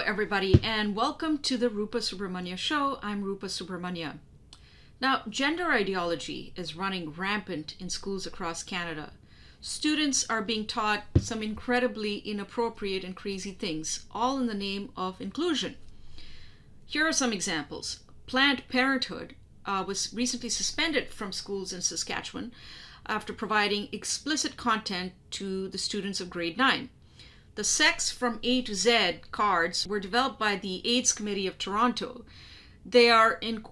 everybody, and welcome to the Rupa Subramanya Show. I'm Rupa Subramanya. Now, gender ideology is running rampant in schools across Canada. Students are being taught some incredibly inappropriate and crazy things, all in the name of inclusion. Here are some examples. Planned Parenthood was recently suspended from schools in Saskatchewan after providing explicit content to the students of grade 9. The Sex from A to Z cards were developed by the AIDS Committee of Toronto. They are, in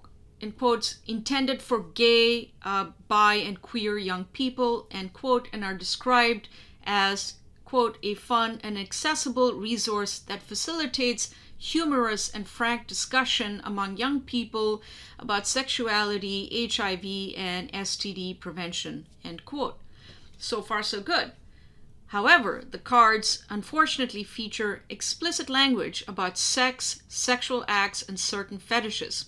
quotes, intended for gay, bi, and queer young people, end quote, and are described as, quote, a fun and accessible resource that facilitates humorous and frank discussion among young people about sexuality, HIV, and STD prevention, end quote. So far, so good. However, the cards unfortunately feature explicit language about sex, sexual acts, and certain fetishes.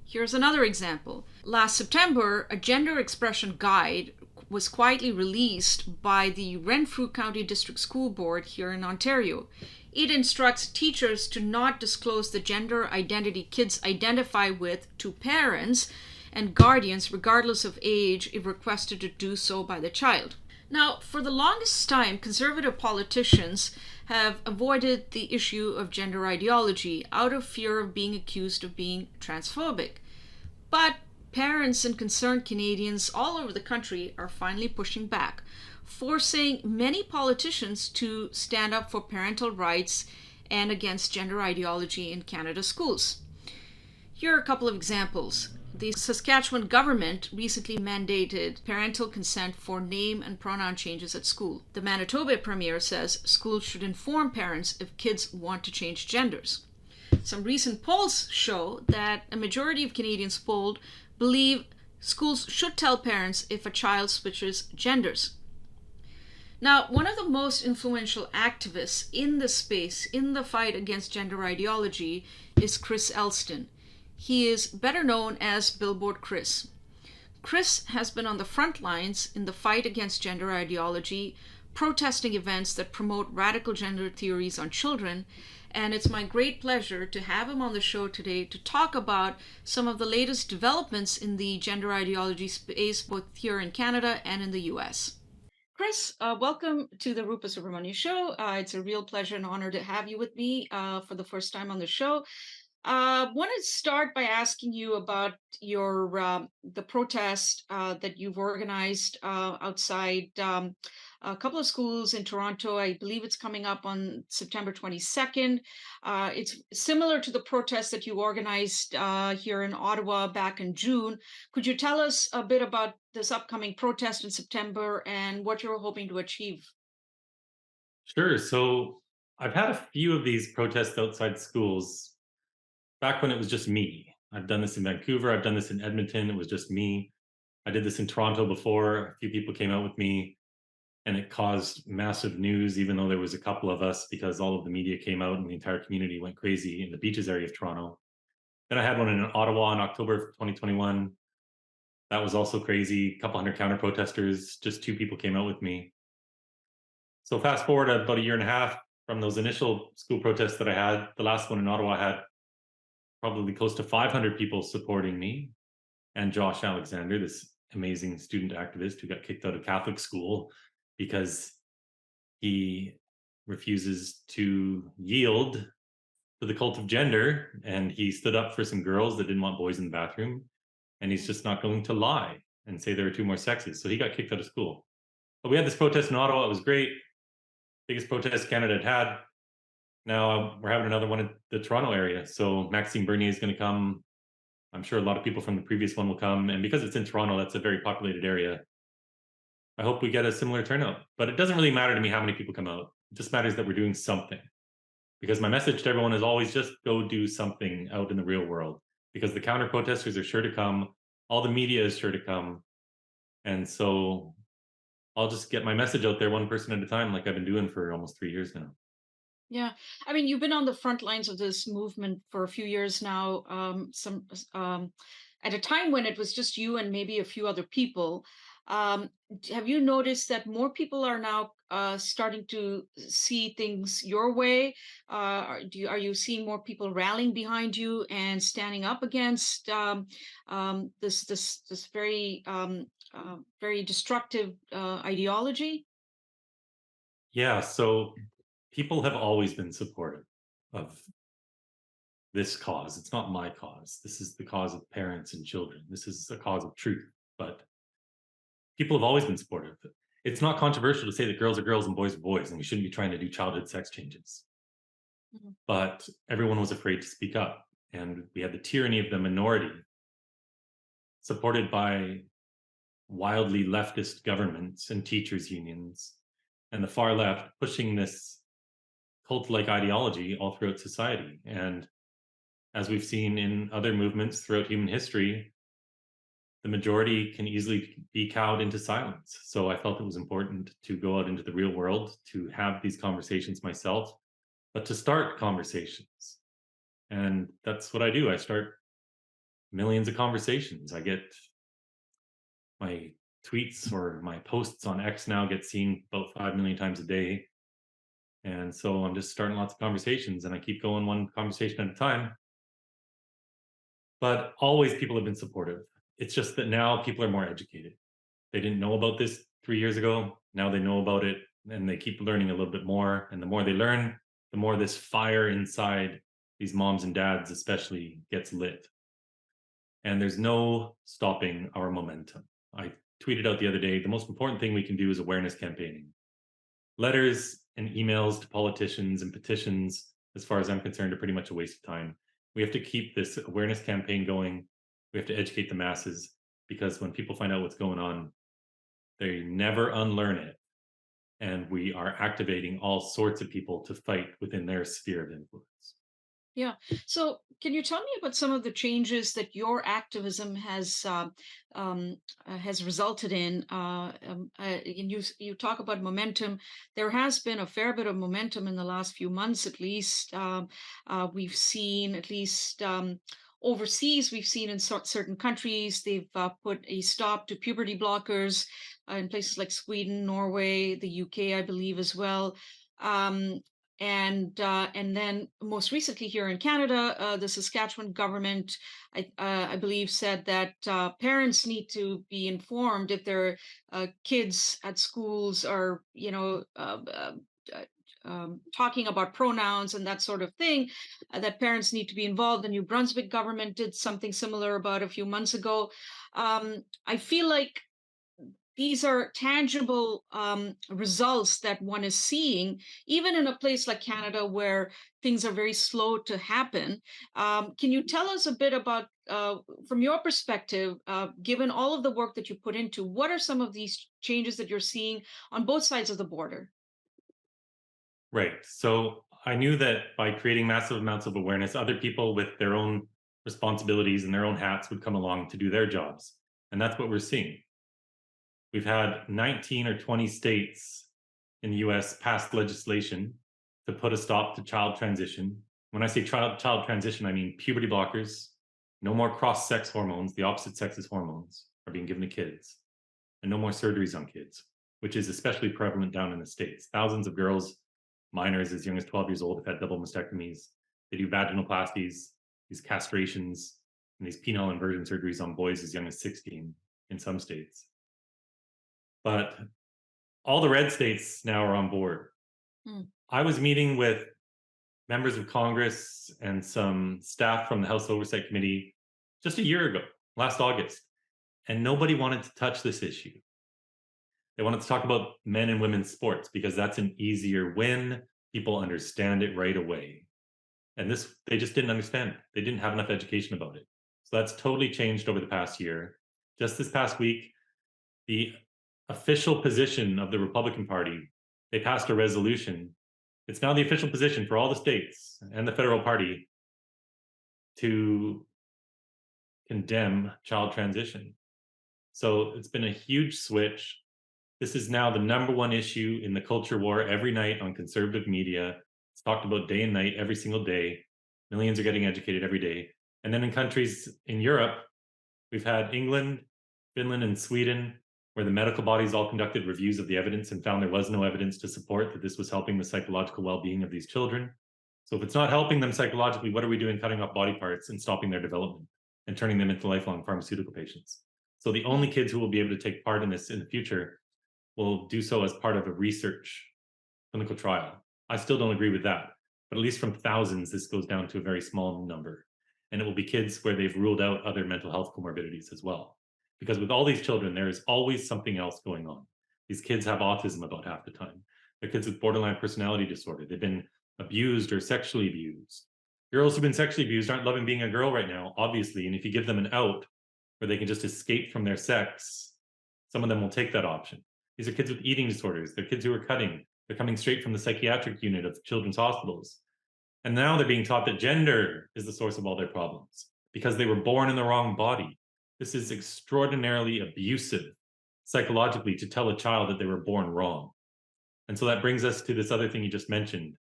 Here's another example. Last September, a gender expression guide was quietly released by the Renfrew County District School Board here in Ontario. It instructs teachers to not disclose the gender identity kids identify with to parents and guardians, regardless of age, if requested to do so by the child. Now, for the longest time, conservative politicians have avoided the issue of gender ideology out of fear of being accused of being transphobic. But parents and concerned Canadians all over the country are finally pushing back, forcing many politicians to stand up for parental rights and against gender ideology in Canada's schools. Here are a couple of examples. The Saskatchewan government recently mandated parental consent for name and pronoun changes at school. The Manitoba Premier says schools should inform parents if kids want to change genders. Some recent polls show that a majority of Canadians polled believe schools should tell parents if a child switches genders. Now, one of the most influential activists in this space, in the fight against gender ideology, is Chris Elston. He is better known as Billboard Chris. Chris has been on the front lines in the fight against gender ideology, protesting events that promote radical gender theories on children, and it's my great pleasure to have him on the show today to talk about some of the latest developments in the gender ideology space, both here in Canada and in the US. Chris, welcome to the Rupa Subramanya Show. It's a real pleasure and honor to have you with me for the first time on the show. Want to start by asking you about your the protest that you've organized outside a couple of schools in Toronto. I believe it's coming up on September 22nd. It's similar to the protest that you organized here in Ottawa back in June. Could you tell us a bit about this upcoming protest in September and what you're hoping to achieve? Sure. So I've had a few of these protests outside schools back when it was just me. I've done this in Vancouver. I've done this in Edmonton. It was just me. I did this in Toronto before. A few people came out with me and it caused massive news, even though there was a couple of us, because all of the media came out and the entire community went crazy in the beaches area of Toronto. Then I had one in Ottawa in October of 2021. That was also crazy. A couple hundred counter protesters, just two people came out with me. So fast forward about a year and a half from those initial school protests that I had, the last one in Ottawa had probably close to 500 people supporting me and Josh Alexander, this amazing student activist who got kicked out of Catholic school because he refuses to yield to the cult of gender, and he stood up for some girls that didn't want boys in the bathroom, and he's just not going to lie and say there are two more sexes. So he got kicked out of school. But we had this protest in Ottawa. It was great. Biggest protest Canada had had. Now we're having another one in the Toronto area. So Maxime Bernier is going to come. I'm sure a lot of people from the previous one will come. And because it's in Toronto, that's a very populated area. I hope we get a similar turnout. But it doesn't really matter to me how many people come out. It just matters that we're doing something. Because my message to everyone is always just go do something out in the real world. Because the counter protesters are sure to come. All the media is sure to come. And so I'll just get my message out there one person at a time, like I've been doing for almost 3 years now. Yeah, I mean, you've been on the front lines of this movement for a few years now. At a time when it was just you and maybe a few other people. have you noticed that more people are now starting to see things your way? Are you seeing more people rallying behind you and standing up against this very very destructive ideology? Yeah, so people have always been supportive of this cause. It's not my cause. This is the cause of parents and children. This is a cause of truth. But people have always been supportive. It's not controversial to say that girls are girls and boys are boys, and we shouldn't be trying to do childhood sex changes. Mhm. But everyone was afraid to speak up. And we had the tyranny of the minority, supported by wildly leftist governments and teachers' unions, and the far left pushing this cult like ideology all throughout society. And as we've seen in other movements throughout human history, the majority can easily be cowed into silence. So I felt it was important to go out into the real world, to have these conversations myself, but to start conversations. And that's what I do. I start millions of conversations. I get my tweets or my posts on X now get seen about 5 million times a day. And so I'm just starting lots of conversations and I keep going one conversation at a time. But always people have been supportive. It's just that now people are more educated. They didn't know about this 3 years ago. Now they know about it and they keep learning a little bit more. And the more they learn, the more this fire inside these moms and dads, especially, gets lit. And there's no stopping our momentum. I tweeted out the other day the most important thing we can do is awareness campaigning. Letters and emails to politicians and petitions, as far as I'm concerned, are pretty much a waste of time. We have to keep this awareness campaign going. We have to educate the masses because when people find out what's going on, they never unlearn it. And we are activating all sorts of people to fight within their sphere of influence. Yeah. So, can you tell me about some of the changes that your activism has resulted in? And you talk about momentum. There has been a fair bit of momentum in the last few months, at least. We've seen at least. Overseas, we've seen in certain countries they've put a stop to puberty blockers in places like Sweden, Norway, the UK, I believe, as well. Um, and then most recently here in Canada, the Saskatchewan government, I believe, said that parents need to be informed if their kids at schools are, uh, talking about pronouns and that sort of thing, that parents need to be involved. The New Brunswick government did something similar about a few months ago. I feel like these are tangible results that one is seeing, even in a place like Canada where things are very slow to happen. Can you tell us a bit about, from your perspective, given all of the work that you put into, what are some of these changes that you're seeing on both sides of the border? Right. So I knew that by creating massive amounts of awareness, other people with their own responsibilities and their own hats would come along to do their jobs. And that's what we're seeing. We've had 19 or 20 states in the US pass legislation to put a stop to child transition. When I say child transition, I mean puberty blockers, no more cross sex hormones, the opposite sex's hormones are being given to kids, and no more surgeries on kids, which is especially prevalent down in the States. Thousands of girls, minors as young as 12 years old, have had double mastectomies. They do vaginoplasties, these castrations, and these penile inversion surgeries on boys as young as 16 in some states. But all the red states now are on board. Mm. I was meeting with members of Congress and some staff from the House Oversight Committee just a year ago, last August, and nobody wanted to touch this issue. They wanted to talk about men and women's sports because that's an easier win. People understand it right away. And this, they just didn't understand it. They didn't have enough education about it. So that's totally changed over the past year. Just this past week, the official position of the Republican Party, they passed a resolution. It's now the official position for all the states and the federal party to condemn child transition. So it's been a huge switch. This is now the number one issue in the culture war every night on conservative media. It's talked about day and night every single day. Millions are getting educated every day. And then in countries in Europe, we've had England, Finland, and Sweden where the medical bodies all conducted reviews of the evidence and found there was no evidence to support that this was helping the psychological well-being of these children. So if it's not helping them psychologically, what are we doing cutting off body parts and stopping their development and turning them into lifelong pharmaceutical patients? So the only kids who will be able to take part in this in the future will do so as part of a research clinical trial. I still don't agree with that, but at least from thousands, this goes down to a very small number. And it will be kids where they've ruled out other mental health comorbidities as well. Because with all these children, there is always something else going on. These kids have autism about half the time. They're kids with borderline personality disorder. They've been abused or sexually abused. Girls who've been sexually abused aren't loving being a girl right now, obviously. And if you give them an out where they can just escape from their sex, some of them will take that option. These are kids with eating disorders. They're kids who are cutting. They're coming straight from the psychiatric unit of children's hospitals. And now they're being taught that gender is the source of all their problems because they were born in the wrong body. This is extraordinarily abusive psychologically to tell a child that they were born wrong. And so that brings us to this other thing you just mentioned,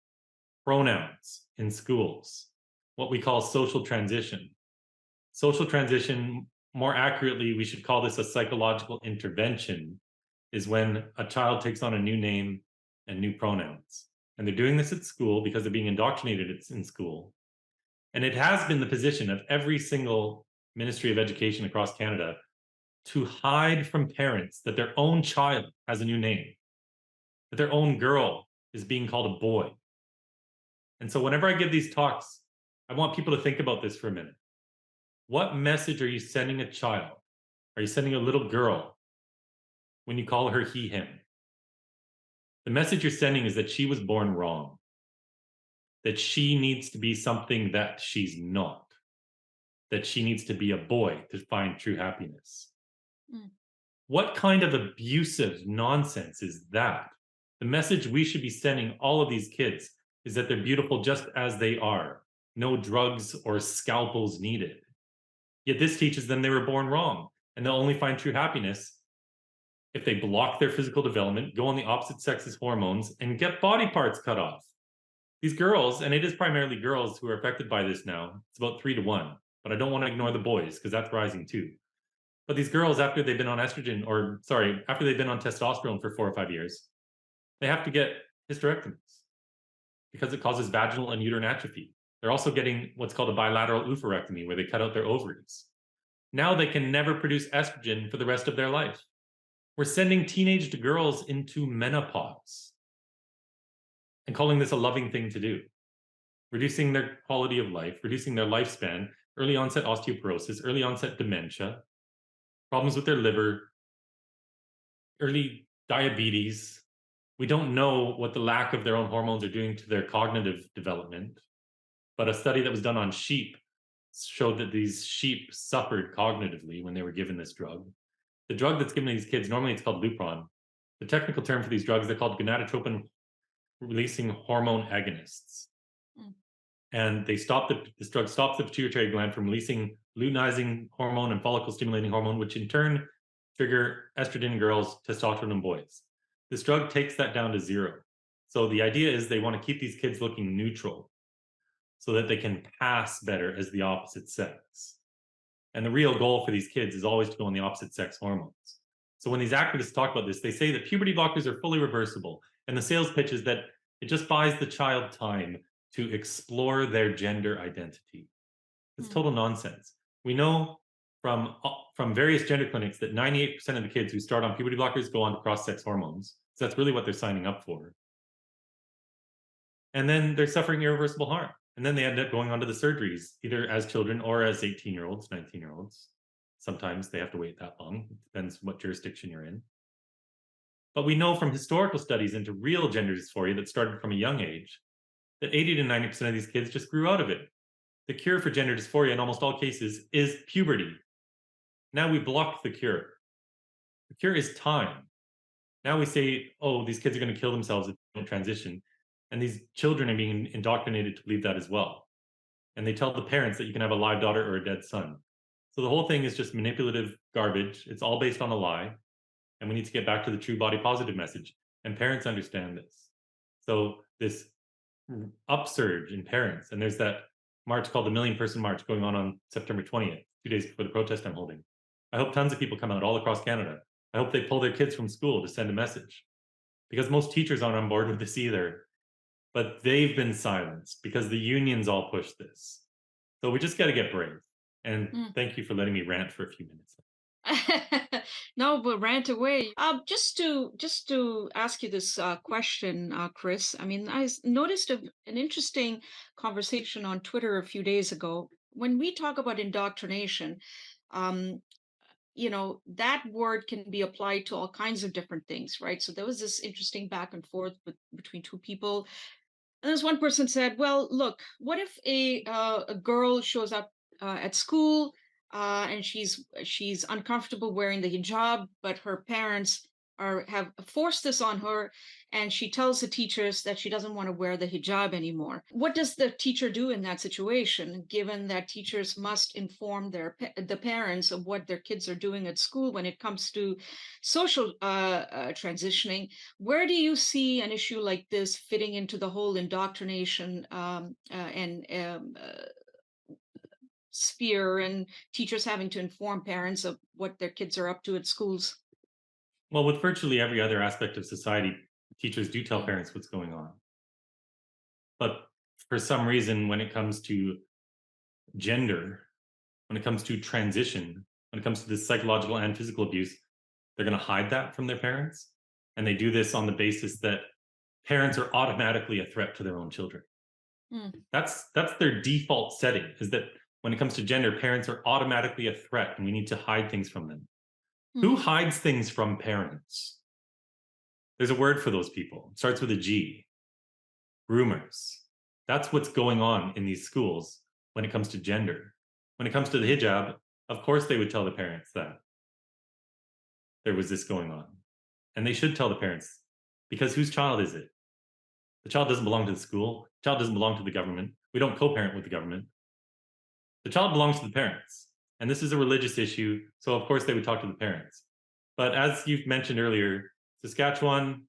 pronouns in schools, what we call social transition. Social transition, more accurately, we should call this a psychological intervention, is when a child takes on a new name and new pronouns. And they're doing this at school because they're being indoctrinated in school. And it has been the position of every single Ministry of Education across Canada to hide from parents that their own child has a new name, that their own girl is being called a boy. And so whenever I give these talks, I want people to think about this for a minute. What message are you sending a child? Are you sending a little girl when you call her he, him? The message you're sending is that she was born wrong, that she needs to be something that she's not, that she needs to be a boy to find true happiness. Mm. What kind of abusive nonsense is that? The message we should be sending all of these kids is that they're beautiful just as they are, no drugs or scalpels needed. Yet this teaches them they were born wrong, and they'll only find true happiness if they block their physical development, go on the opposite sex's hormones, and get body parts cut off. These girls, and it is primarily girls who are affected by this now, it's about 3-1, but I don't want to ignore the boys because that's rising too. But these girls, after they've been on after they've been on testosterone for 4 or 5 years, they have to get hysterectomies because it causes vaginal and uterine atrophy. They're also getting what's called a bilateral oophorectomy, where they cut out their ovaries. Now they can never produce estrogen for the rest of their life. We're sending teenage girls into menopause and calling this a loving thing to do, reducing their quality of life, reducing their lifespan, early onset osteoporosis, early onset dementia, problems with their liver, early diabetes. We don't know what the lack of their own hormones are doing to their cognitive development, but a study that was done on sheep showed that these sheep suffered cognitively when they were given this drug. The drug that's given to these kids, normally it's called Lupron. The technical term for these drugs, they're called gonadotropin releasing hormone agonists. Mm. And this drug stops the pituitary gland from releasing luteinizing hormone and follicle stimulating hormone, which in turn trigger estrogen in girls, testosterone in boys. This drug takes that down to 0. So the idea is they want to keep these kids looking neutral so that they can pass better as the opposite sex. And the real goal for these kids is always to go on the opposite sex hormones. So when these activists talk about this, they say that puberty blockers are fully reversible. And the sales pitch is that it just buys the child time to explore their gender identity. It's total nonsense. We know from various gender clinics that 98% of the kids who start on puberty blockers go on to cross-sex hormones. So that's really what they're signing up for. And then they're suffering irreversible harm. And then they end up going on to the surgeries, either as children or as 18-year-olds, 19-year-olds. Sometimes they have to wait that long. It depends what jurisdiction you're in. But we know from historical studies into real gender dysphoria that started from a young age that 80 to 90% of these kids just grew out of it. The cure for gender dysphoria in almost all cases is puberty. Now we blocked the cure. The cure is time. Now we say, oh, these kids are going to kill themselves if they don't transition. And these children are being indoctrinated to believe that as well. And they tell the parents that you can have a live daughter or a dead son. So the whole thing is just manipulative garbage. It's all based on a lie. And we need to get back to the true body positive message. And parents understand this. So this upsurge in parents, and there's that march called the Million Person March going on September 20th, 2 days before the protest I'm holding. I hope tons of people come out all across Canada I hope they pull their kids from school to send a message because most teachers aren't on board with this either. But they've been silenced because the unions all push this. So we just got to get brave. And Mm. thank you for letting me rant for a few minutes. No, but rant away. Just to ask you this question, Chris. I mean, noticed an interesting conversation on Twitter a few days ago. When we talk about indoctrination, um, that word can be applied to all kinds of different things, right? So there was this interesting back and forth between two people. And this one person said, "Well, look, what if a girl shows up at school and she's uncomfortable wearing the hijab, but her parents have forced this on her, and she tells the teachers that she doesn't want to wear the hijab anymore. What does the teacher do in that situation, given that teachers must inform the parents of what their kids are doing at school when it comes to social transitioning? Where do you see an issue like this fitting into the whole indoctrination and sphere, and teachers having to inform parents of what their kids are up to at schools?" Well, with virtually every other aspect of society, teachers do tell Mm, parents what's going on. But for some reason, when it comes to gender, when it comes to transition, when it comes to this psychological and physical abuse, they're going to hide that from their parents. And they do this on the basis that parents are automatically a threat to their own children. mm, That's their default setting, is that when it comes to gender, parents are automatically a threat and we need to hide things from them. Who mm, hides things from parents? There's a word for those people. It starts with a G. Rumors. That's what's going on in these schools when it comes to gender. When it comes to the hijab, of course they would tell the parents that there was this going on. And they should tell the parents, because whose child is it? The child doesn't belong to the school. The child doesn't belong to the government. We don't co-parent with the government. The child belongs to the parents. And this is a religious issue, so of course they would talk to the parents. But as you've mentioned earlier, Saskatchewan,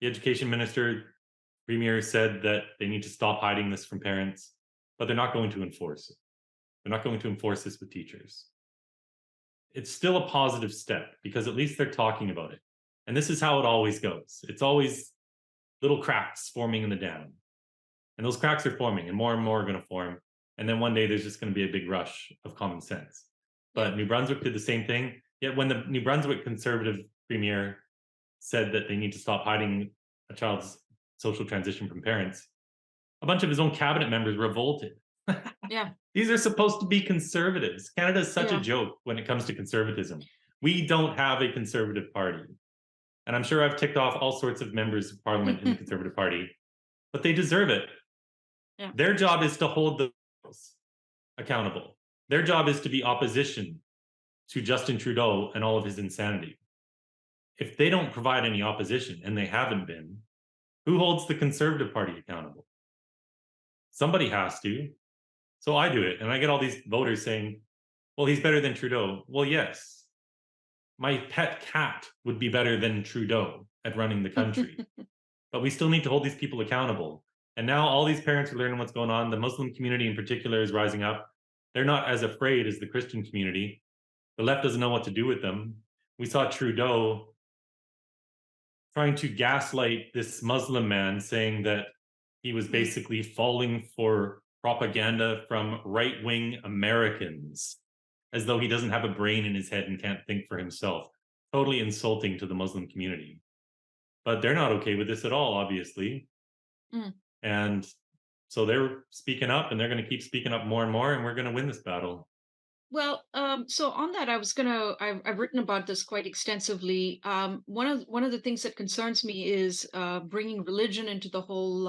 the education minister, premier said that they need to stop hiding this from parents, but they're not going to enforce it. They're not going to enforce this with teachers. It's still a positive step because at least they're talking about it. And this is how it always goes. It's always little cracks forming in the dam. And those cracks are forming and more are going to form. And then one day there's just going to be a big rush of common sense. yeah. But New Brunswick did the same thing. Yet when the New Brunswick conservative premier said that they need to stop hiding a child's social transition from parents, a bunch of his own cabinet members revolted. Yeah. These are supposed to be conservatives. Canada is such a Yeah. joke when it comes to conservatism. We don't have a conservative party. And I'm sure I've ticked off all sorts of members of parliament in the Conservative Party, but they deserve it. Yeah. Their job is to hold those accountable. Their job is to be opposition to Justin Trudeau and all of his insanity. If they don't provide any opposition, and they haven't been, who holds the Conservative Party accountable? Somebody has to. So I do it. And I get all these voters saying, well, he's better than Trudeau. Well, yes. My pet cat would be better than Trudeau at running the country. But we still need to hold these people accountable. And now all these parents are learning what's going on. The Muslim community in particular is rising up. They're not as afraid as the Christian community. The left doesn't know what to do with them. We saw Trudeau trying to gaslight this Muslim man, saying that he was Mm, basically falling for propaganda from right-wing Americans, as though he doesn't have a brain in his head and can't think for himself. Totally insulting to the Muslim community. But they're not okay with this at all, obviously. mm. And so they're speaking up and they're going to keep speaking up more and more, and we're going to win this battle. Well, so on that, I've written about this quite extensively. One of the things that concerns me is bringing religion into the whole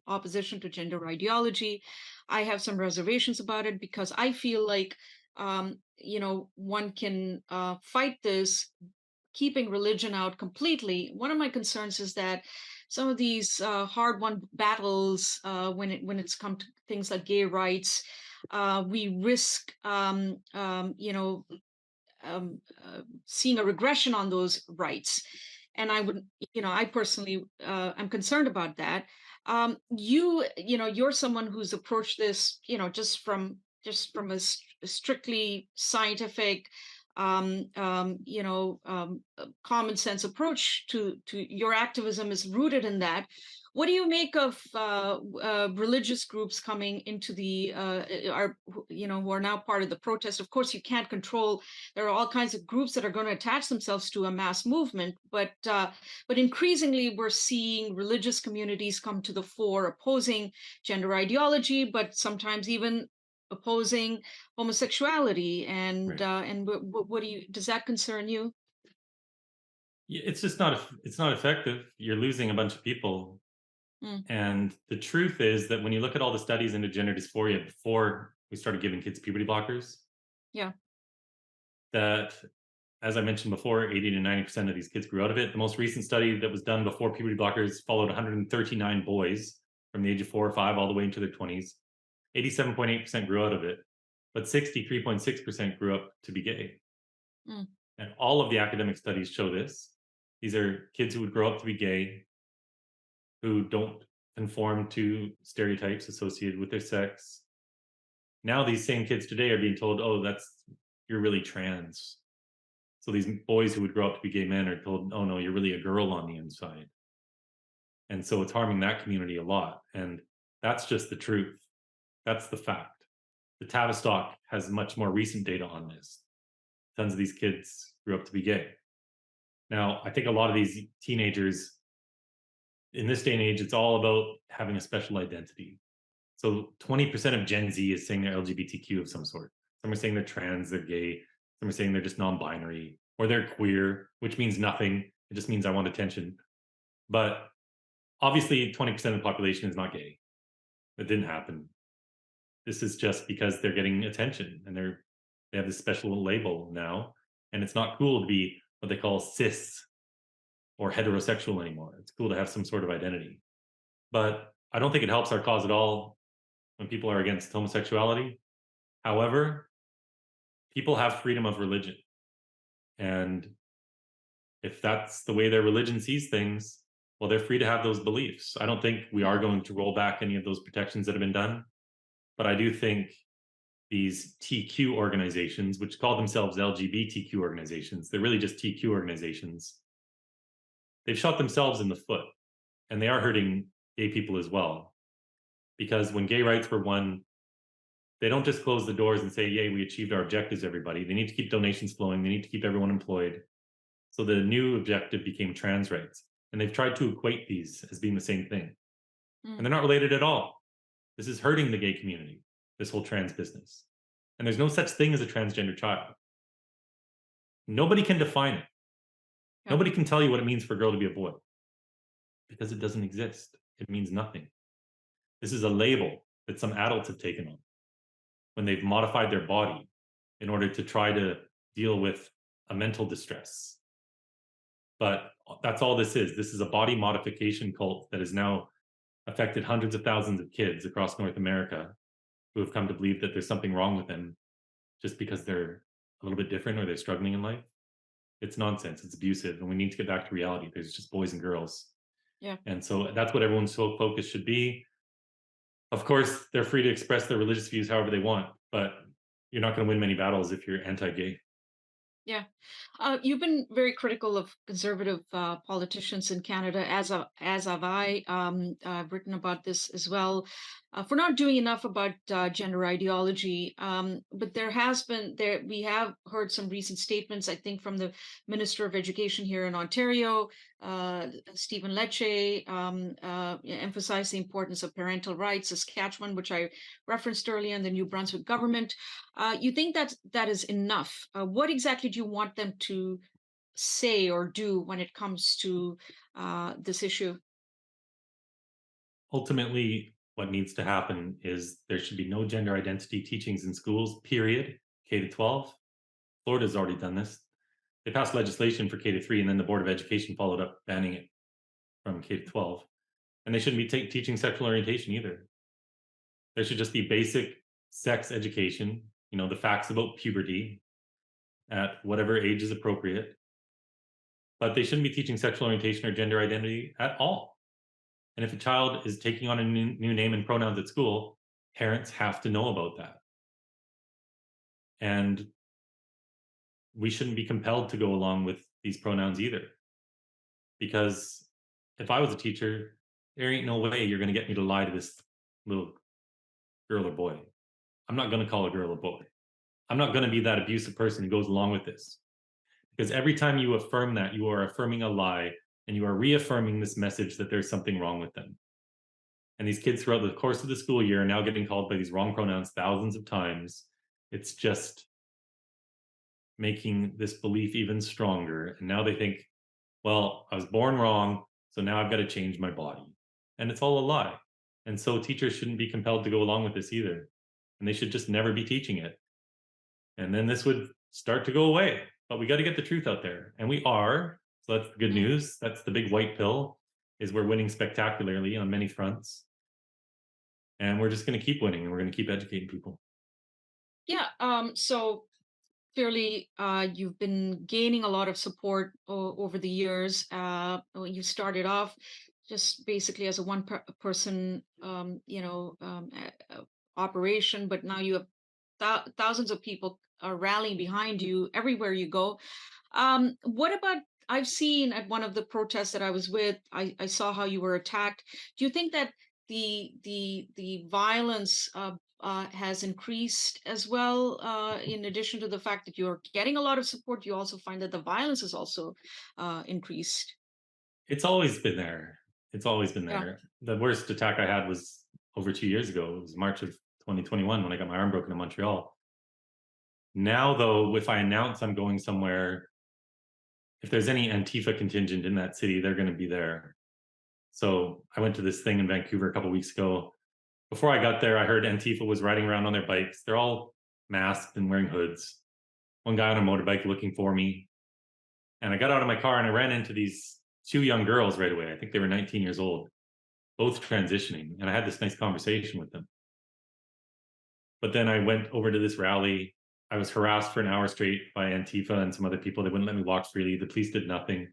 opposition to gender ideology. I have some reservations about it because I feel like, one can fight this keeping religion out completely. One of my concerns is that some of these hard-won battles, when it's come to things like gay rights, we risk, seeing a regression on those rights. And I personally, am concerned about that. You're someone who's approached this, just from a strictly scientific, common sense approach to your activism is rooted in that. What do you make of religious groups coming into the who are now part of the protest? Of course, you can't control. There are all kinds of groups that are going to attach themselves to a mass movement, but increasingly we're seeing religious communities come to the fore, opposing gender ideology, but sometimes even opposing homosexuality. And Right. what do you? Does that concern you? It's just not it's not effective. You're losing a bunch of people. Mm, And the truth is that when you look at all the studies into gender dysphoria before we started giving kids puberty blockers, yeah. that as I mentioned before, 80 to 90% of these kids grew out of it. The most recent study that was done before puberty blockers followed 139 boys from the age of 4 or 5 all the way into their 20s. 87.8% grew out of it, but 63.6% grew up to be gay. Mm, And all of the academic studies show this. These are kids who would grow up to be gay, who don't conform to stereotypes associated with their sex. Now these same kids today are being told, "Oh, that's you're really trans." So these boys who would grow up to be gay men are told, "Oh no, you're really a girl on the inside." And so it's harming that community a lot. And that's just the truth. That's the fact. The Tavistock has much more recent data on this. Tons of these kids grew up to be gay. Now, I think a lot of these teenagers in this day and age, it's all about having a special identity. So 20% of Gen Z is saying they're LGBTQ of some sort. Some are saying they're trans, they're gay. Some are saying they're just non-binary or they're queer, which means nothing. It just means I want attention. But obviously, 20% of the population is not gay. It didn't happen. This is just because they're getting attention and they have this special label now, and it's not cool to be what they call cis or heterosexual anymore. It's cool to have some sort of identity. But I don't think it helps our cause at all when people are against homosexuality. However, people have freedom of religion. And if that's the way their religion sees things, well, they're free to have those beliefs. I don't think we are mm, going to roll back any of those protections that have been done. But I do think these TQ organizations, which call themselves LGBTQ organizations, they're really just TQ organizations. They've shot themselves in the foot and they are hurting gay people as well. Because when gay rights were won, they don't just close the doors and say, "Yay, we achieved our objectives, everybody." They need to keep donations flowing. They need to keep everyone employed. So the new objective became trans rights. And they've tried to equate these as being the same thing. And mm. they're not related at all. This is hurting the gay community, this whole trans business. And there's no such thing as a transgender child. Nobody can define it. Yeah. Nobody can tell you what it means for a girl to be a boy because it doesn't exist. It means nothing. This is a label that some adults have taken on when they've modified their body in order to try to deal with a mental distress. But that's all this is. This is a body modification cult that has now affected hundreds of thousands of kids across North America who have come to believe that there's something wrong with them just because they're a little bit different or they're struggling in life. It's nonsense. It's abusive. And we need to get back to reality. There's just boys and girls. Yeah. And so that's what everyone's sole focus should be. Of course, they're free to express their religious views however they want, but you're not going to win many battles if you're anti-gay. Yeah. You've been very critical of conservative politicians in Canada, as have I. I've written about this as well. For not doing enough about gender ideology, but we have heard some recent statements. I think from the Minister of Education here in Ontario, Stephen Lecce, emphasized the importance of parental rights. Saskatchewan, which I referenced earlier, in the New Brunswick government. You think that is enough? What exactly do you want them to say or do when it comes to this issue? Ultimately, what needs to happen is there should be no gender identity teachings in schools, period, K to 12. Florida's already done this. They passed legislation for K to 3, and then the Board of Education followed up banning it from K to 12. And they shouldn't be teaching sexual orientation either. There should just be basic sex education, the facts about puberty at whatever age is appropriate. But they shouldn't be teaching sexual orientation or gender identity at all. And if a child is taking on a new name and pronouns at school, parents have to know about that. And we shouldn't be compelled to go along with these pronouns either. Because if I was a teacher, there ain't no way you're going to get me to lie to this little girl or boy. I'm not going to call a girl a boy. I'm not going to be that abusive person who goes along with this. Because every time you affirm that, you are affirming a lie and you are reaffirming this message that there's something wrong with them. And these kids throughout the course of the school year are now getting called by these wrong pronouns thousands of times. It's just making this belief even stronger. And now they think, well, I was born wrong, so now I've got to change my body. And it's all a lie. And so teachers shouldn't be compelled to go along with this either. And they should just never be teaching it. And then this would start to go away. But we got to get the truth out there. And we are. So that's the good Mm. news. That's the big white pill, is we're winning spectacularly on many fronts. And we're just going to keep winning and we're going to keep educating people. Yeah. So clearly, you've been gaining a lot of support over the years. You started off just basically as a person, operation, but now you have thousands of people are rallying behind you everywhere you go. What about? I've seen at one of the protests that I was with, I saw how you were attacked. Do you think that the violence has increased as well? In addition to the fact that you're getting a lot of support, you also find that the violence has also increased. It's always been there. It's always been Yeah. there. The worst attack I had was over 2 years ago. It was March of 2021 when I got my arm broken in Montreal. Now, though, if I announce I'm going somewhere, if there's any Antifa contingent in that city, they're going to be there. So I went to this thing in Vancouver a couple weeks ago. Before I got there, I heard Antifa was riding around on their bikes. They're all masked and wearing hoods. One guy on a motorbike looking for me. And I got out of my car and I ran into these two young girls right away. I think they were 19 years old, both transitioning. And I had this nice conversation with them. But then I went over to this rally. I was harassed for an hour straight by Antifa and some other people. They wouldn't let me walk freely. The police did nothing.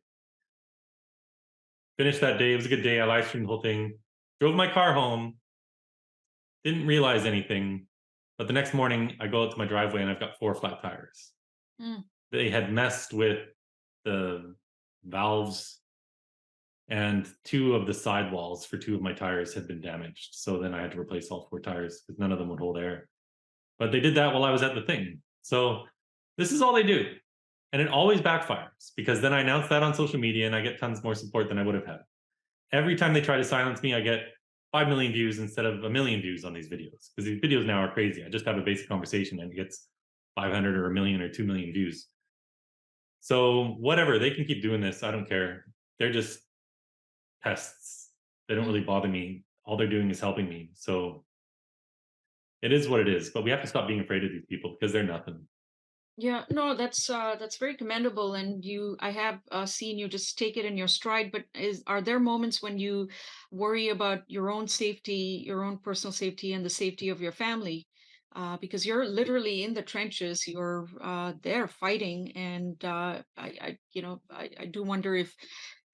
Finished that day. It was a good day. I live streamed the whole thing. Drove my car home. Didn't realize anything. But the next morning, I go out to my driveway and I've got 4 flat tires. Mm. They had messed with the valves, and 2 of the sidewalls for 2 of my tires had been damaged. So then I had to replace all 4 tires because none of them would hold air. But they did that while I was at the thing. So this is all they do. And it always backfires because then I announce that on social media and I get tons more support than I would have had. Every time they try to silence me, I get 5 million views instead of a million views on these videos, because these videos now are crazy. I just have a basic conversation and it gets 500 or a million or 2 million views. So whatever, they can keep doing this. I don't care. They're just pests. They don't really Mm. bother me. All they're doing is helping me. So it is what it is. But we have to stop being afraid of these people because they're nothing. Yeah, no, that's very commendable, and I have seen you just take it in your stride. But are there moments when you worry about your own safety, your own personal safety, and the safety of your family? Because you're literally in the trenches, you're there fighting, and I do wonder if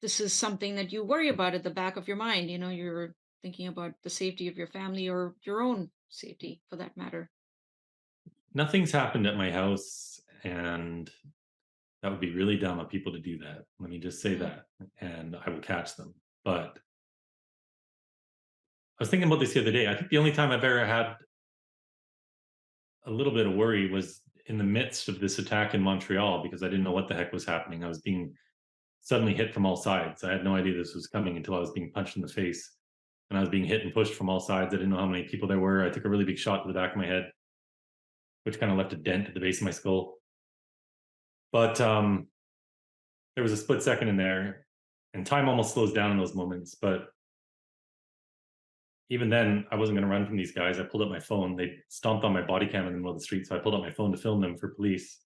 this is something that you worry about at the back of your mind. You're thinking about the safety of your family or your own safety, for that matter. Nothing's happened at my house, and that would be really dumb of people to do that. Let me just say Mm. that, and I will catch them. But I was thinking about this the other day. I think the only time I've ever had a little bit of worry was in the midst of this attack in Montreal because I didn't know what the heck was happening. I was being suddenly hit from all sides. I had no idea this was coming until I was being punched in the face. And I was being hit and pushed from all sides. I didn't know how many people there were. I took a really big shot to the back of my head, which kind of left a dent at the base of my skull. But there was a split second in there, and time almost slows down in those moments. But even then, I wasn't going to run from these guys. I pulled up my phone. They stomped on my body cam in the middle of the street, so I pulled up my phone to film them for police.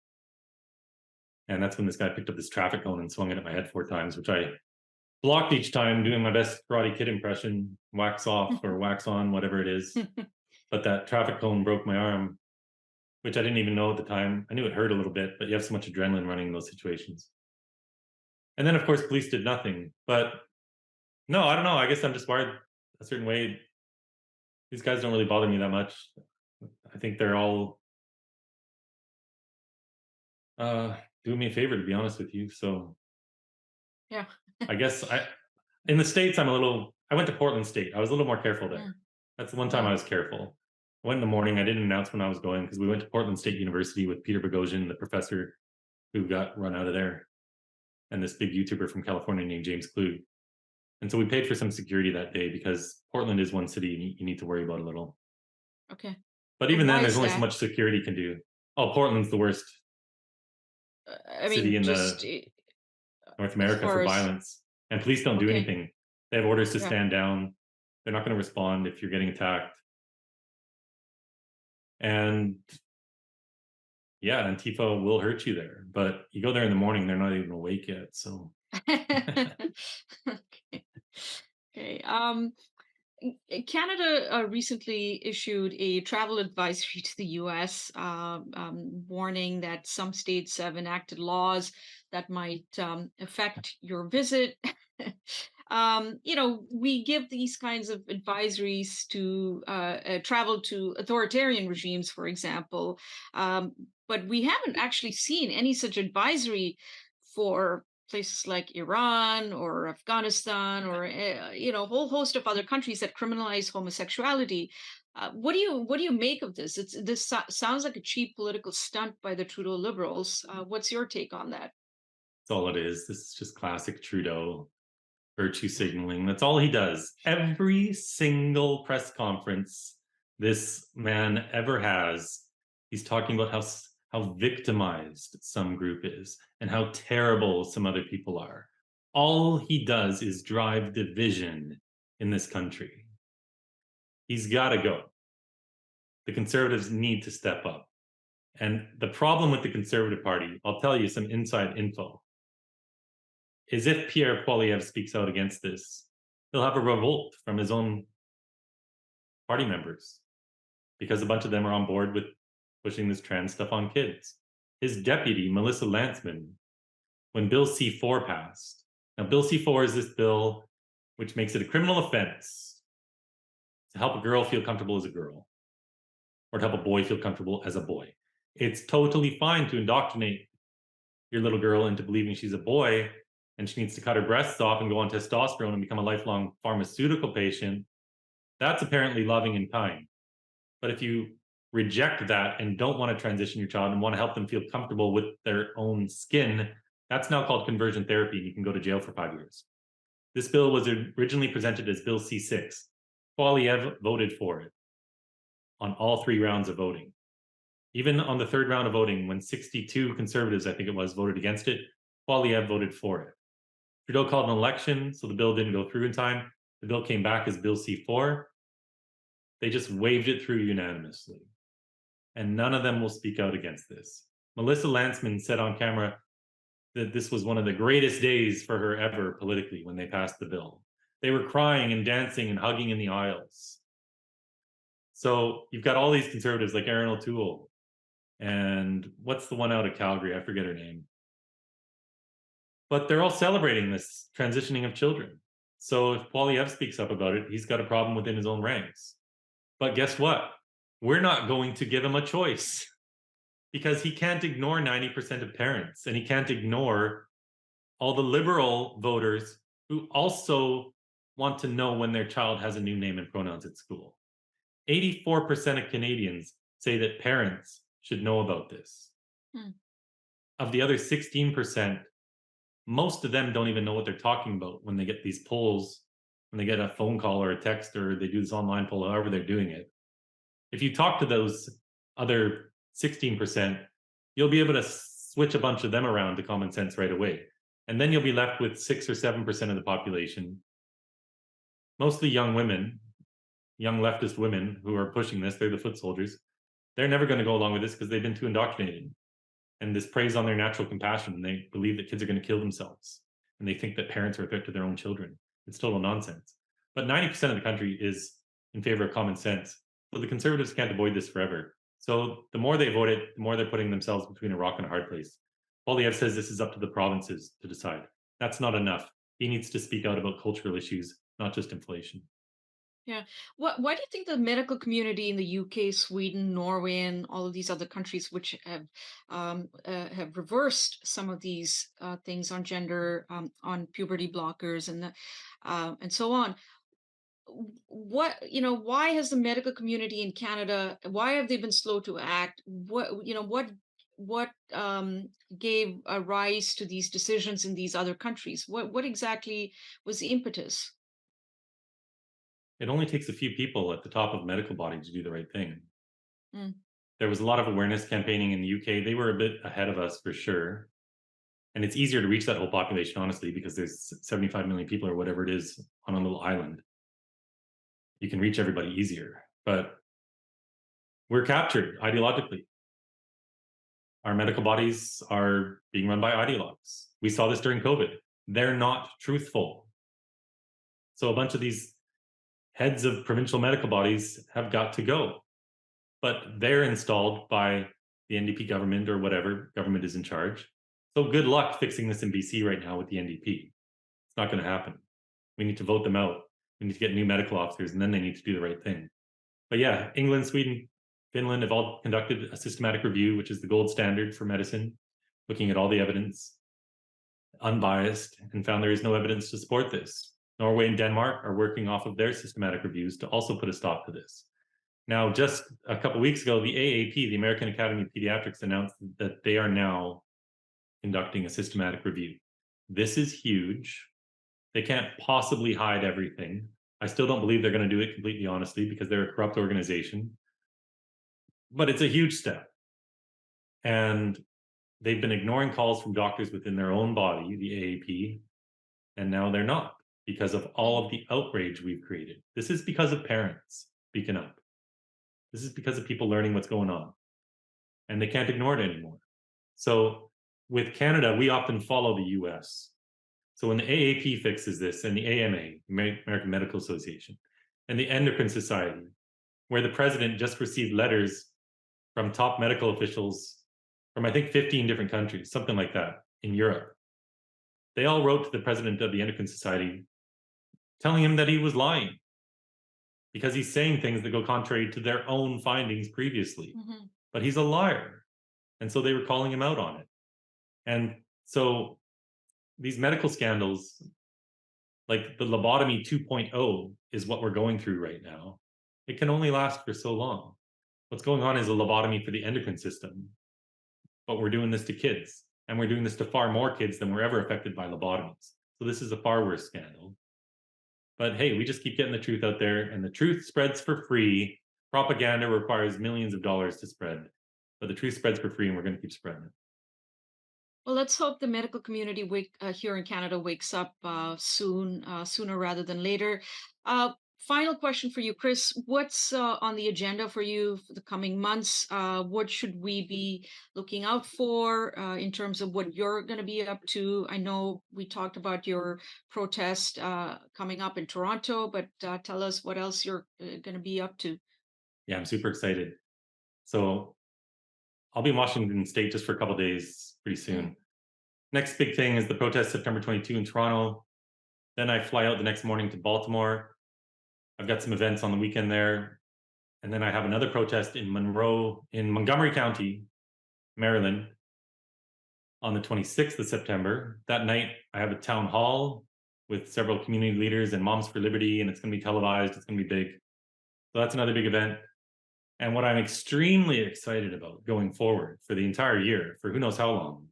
And that's when this guy picked up this traffic cone and swung it at my head 4 times, which I blocked each time, doing my best Karate Kid impression, wax off or wax on, whatever it is. But that traffic cone broke my arm, which I didn't even know at the time. I knew it hurt a little bit, but you have so much adrenaline running in those situations. And then, of course, police did nothing. But no, I don't know. I guess I'm just wired a certain way. These guys don't really bother me that much. I think they're all Uh, do me a favor, to be honest with you. So Yeah. I guess in the States, I went to Portland State. I was a little more careful there. Mm, That's the one time I mm, was careful. I went in the morning. I didn't announce when I was going because we went to Portland State University with Peter Boghossian, the professor who got run out of there, and this big YouTuber from California named James Kluge. And so we paid for some security that day because Portland is one city you need to worry about a little. okay. But even then, Why there's is only so that? much security can do. Oh, Portland's the worst I city mean, in just the North as America for far as, violence, and police don't do okay. anything. They have orders to Yeah. stand down. They're not going to respond if you're getting attacked. And yeah, Antifa will hurt you there. But you go there in the morning, they're not even awake yet. So Okay. Okay. Canada recently issued a travel advisory to the US, warning that some states have enacted laws that might affect your visit. We give these kinds of advisories to travel to authoritarian regimes, for example, um, but we haven't actually seen any such advisory for places like Iran or Afghanistan or a whole host of other countries that criminalize homosexuality. What do you make of this? Sounds like a cheap political stunt by the Trudeau Liberals. What's your take on that? that's all it is. This is just classic Trudeau virtue signaling. That's all he does. Every single press conference this man ever has, he's talking about how victimized some group is and how terrible some other people are. All he does is drive division in this country. He's got to go. The conservatives need to step up. And the problem with the Conservative Party, I'll tell you some inside info, is if Pierre Poilievre speaks out against this, he'll have a revolt from his own party members because a bunch of them are on board with pushing this trans stuff on kids. His deputy, Melissa Lantsman, when Bill C4 passed, now Bill C4 is this bill which makes it a criminal offense to help a girl feel comfortable as a girl or to help a boy feel comfortable as a boy. It's totally fine to indoctrinate your little girl into believing she's a boy and she needs to cut her breasts off and go on testosterone and become a lifelong pharmaceutical patient. That's apparently loving and kind. But if you reject that and don't want to transition your child and want to help them feel comfortable with their own skin, that's now called conversion therapy. And you can go to jail for 5 years. This bill was originally presented as Bill C6. Poilievre voted for it on all three rounds of voting. Even on the third round of voting, when 62 conservatives, I think it was, voted against it, Poilievre voted for it. Trudeau called an election, so the bill didn't go through in time. The bill came back as Bill C4. They just waved it through unanimously. And none of them will speak out against this. Melissa Lantsman said on camera that this was one of the greatest days for her ever politically when they passed the bill. They were crying and dancing and hugging in the aisles. So you've got all these conservatives like Erin O'Toole and what's the one out of Calgary? I forget her name. But they're all celebrating this transitioning of children. So if Poilievre speaks up about it, he's got a problem within his own ranks. But guess what? We're not going to give him a choice because he can't ignore 90% of parents and he can't ignore all the liberal voters who also want to know when their child has a new name and pronouns at school. 84% of Canadians say that parents should know about this. Hmm. Of the other 16%, most of them don't even know what they're talking about when they get these polls, when they get a phone call or a text or they do this online poll, however they're doing it. If you talk to those other 16%, you'll be able to switch a bunch of them around to common sense right away. And then you'll be left with 6 or 7% of the population, mostly young women, young leftist women who are pushing this. They're the foot soldiers. They're never going to go along with this because they've been too indoctrinated. And this preys on their natural compassion. They believe that kids are going to kill themselves. And they think that parents are a threat to their own children. It's total nonsense. But 90% of the country is in favor of common sense. So the conservatives can't avoid this forever. So the more they vote it, the more they're putting themselves between a rock and a hard place. Poilievre says this is up to the provinces to decide. That's not enough. He needs to speak out about cultural issues, not just inflation. Yeah. Why do you think the medical community in the UK, Sweden, Norway, and all of these other countries, which have reversed some of these things on gender, on puberty blockers, and so on? Why has the medical community in Canada? Why have they been slow to act? What gave a rise to these decisions in these other countries? What exactly was the impetus? It only takes a few people at the top of the medical body to do the right thing. Mm, There was a lot of awareness campaigning in the UK. They were a bit ahead of us for sure. And it's easier to reach that whole population, honestly, because there's 75 million people or whatever it is on a little island. You can reach everybody easier. But we're captured ideologically. Our medical bodies are being run by ideologues. We saw this during COVID. They're not truthful. So a bunch of these heads of provincial medical bodies have got to go. But they're installed by the NDP government or whatever government is in charge. So good luck fixing this in BC right now with the NDP. It's not going to happen. We need to vote them out. We need to get new medical officers, and then they need to do the right thing. But yeah, England, Sweden, Finland have all conducted a systematic review, which is the gold standard for medicine, looking at all the evidence, unbiased, and found there is no evidence to support this. Norway and Denmark are working off of their systematic reviews to also put a stop to this. Now, just a couple of weeks ago, the AAP, the American Academy of Pediatrics, announced that they are now conducting a systematic review. This is huge. They can't possibly hide everything. I still don't believe they're going to do it completely honestly because they're a corrupt organization, but it's a huge step. And they've been ignoring calls from doctors within their own body, the AAP, and now they're not because of all of the outrage we've created. This is because of parents speaking up. This is because of people learning what's going on, and they can't ignore it anymore. So with Canada, we often follow the US. So when the AAP fixes this, and the AMA, American Medical Association, and the Endocrine Society, where the president just received letters from top medical officials from I think 15 different countries, something like that, in Europe. They all wrote to the president of the Endocrine Society telling him that he was lying because he's saying things that go contrary to their own findings previously. mhm. But he's a liar. And so they were calling him out on it. And so these medical scandals, like the lobotomy 2.0, is what we're going through right now. It can only last for so long. What's going on is a lobotomy for the endocrine system, but we're doing this to kids, and we're doing this to far more kids than were ever affected by lobotomies. So this is a far worse scandal. But hey, we just keep getting the truth out there, and the truth spreads for free. Propaganda requires millions of dollars to spread, but the truth spreads for free, and we're going to keep spreading it. Well, let's hope the medical community here in Canada wakes up sooner rather than later. Final question for you, Chris. What's on the agenda for you for the coming months? What should we be looking out for in terms of what you're going to be up to? I know we talked about your protest coming up in Toronto, but tell us what else you're going to be up to. Yeah, I'm super excited. So I'll be in Washington State just for a couple of days pretty Mm, soon. Next big thing is the protest September 22 in Toronto. Then I fly out the next morning to Baltimore. I've got some events on the weekend there. And then I have another protest in Montgomery County, Maryland, on the 26th of September. That night, I have a town hall with several community leaders and Moms for Liberty, and it's going to be televised. It's going to be big. So that's another big event. And what I'm extremely excited about going forward for the entire year, for who knows how long,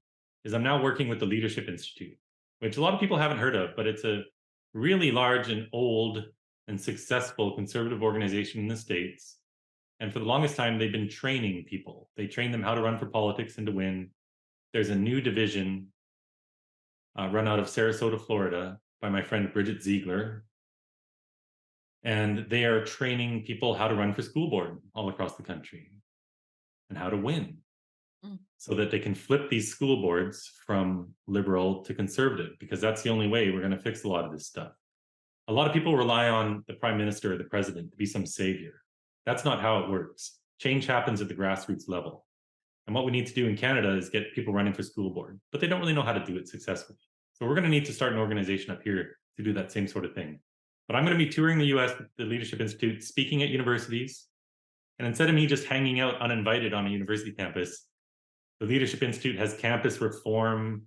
is I'm now working with the Leadership Institute, which a lot of people haven't heard of, but it's a really large and old and successful conservative organization in the States. And for the longest time, they've been training people. They train them how to run for politics and to win. There's a new division run out of Sarasota, Florida, by my friend Bridget Ziegler. And they are training people how to run for school board all across the country and how to win mm, so that they can flip these school boards from liberal to conservative, because that's the only way we're going to fix a lot of this stuff. A lot of people rely on the prime minister or the president to be some savior. That's not how it works. Change happens at the grassroots level. And what we need to do in Canada is get people running for school board, but they don't really know how to do it successfully. So we're going to need to start an organization up here to do that same sort of thing. But I'm going to be touring the US with the Leadership Institute, speaking at universities. And instead of me just hanging out uninvited on a university campus, the Leadership Institute has campus reform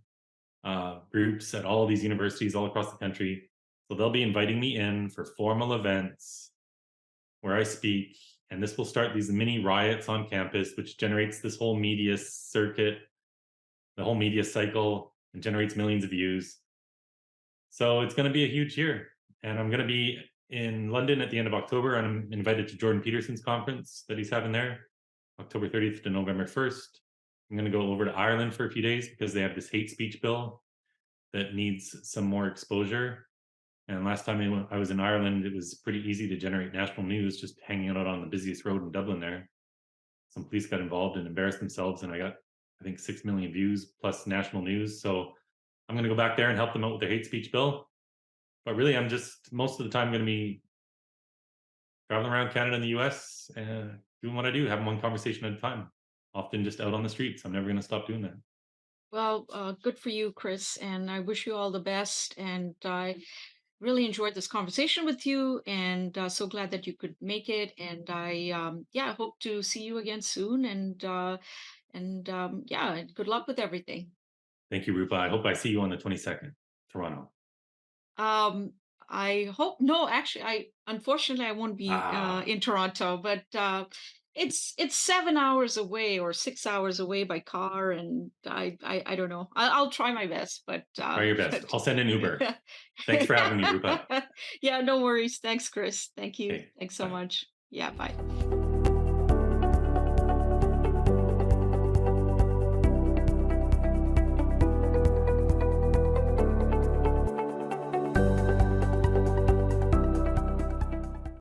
groups at all these universities all across the country. So they'll be inviting me in for formal events where I speak. And this will start these mini riots on campus, which generates this whole media circuit, the whole media cycle, and generates millions of views. So it's going to be a huge year. And I'm going to be in London at the end of October, and I'm invited to Jordan Peterson's conference that he's having there, October 30th to November 1st. I'm going to go over to Ireland for a few days because they have this hate speech bill that needs some more exposure. And last time I was in Ireland, it was pretty easy to generate national news just hanging out on the busiest road in Dublin there. Some police got involved and embarrassed themselves, and I got, I think, 6 million views plus national news. So I'm going to go back there and help them out with their hate speech bill. But really, I'm just most of the time going to be traveling around Canada and the US and doing what I do, having one conversation at a time, often just out on the streets. I'm never going to stop doing that. Well, good for you, Chris, and I wish you all the best. And I really enjoyed this conversation with you, and so glad that you could make it. And I hope to see you again soon. And yeah, good luck with everything. Thank you, Rupa. I hope I see you on the 22nd, Toronto. Um, I hope no, actually, I unfortunately I won't be Ah, in Toronto, but it's 7 hours away or 6 hours away by car, and I don't know. I'll try my best, but try your best. I'll send an Uber. Thanks for having me, Rupa. yeah, no worries. Thanks, Chris. Thank you. Okay, Thanks so bye. much. Yeah, bye.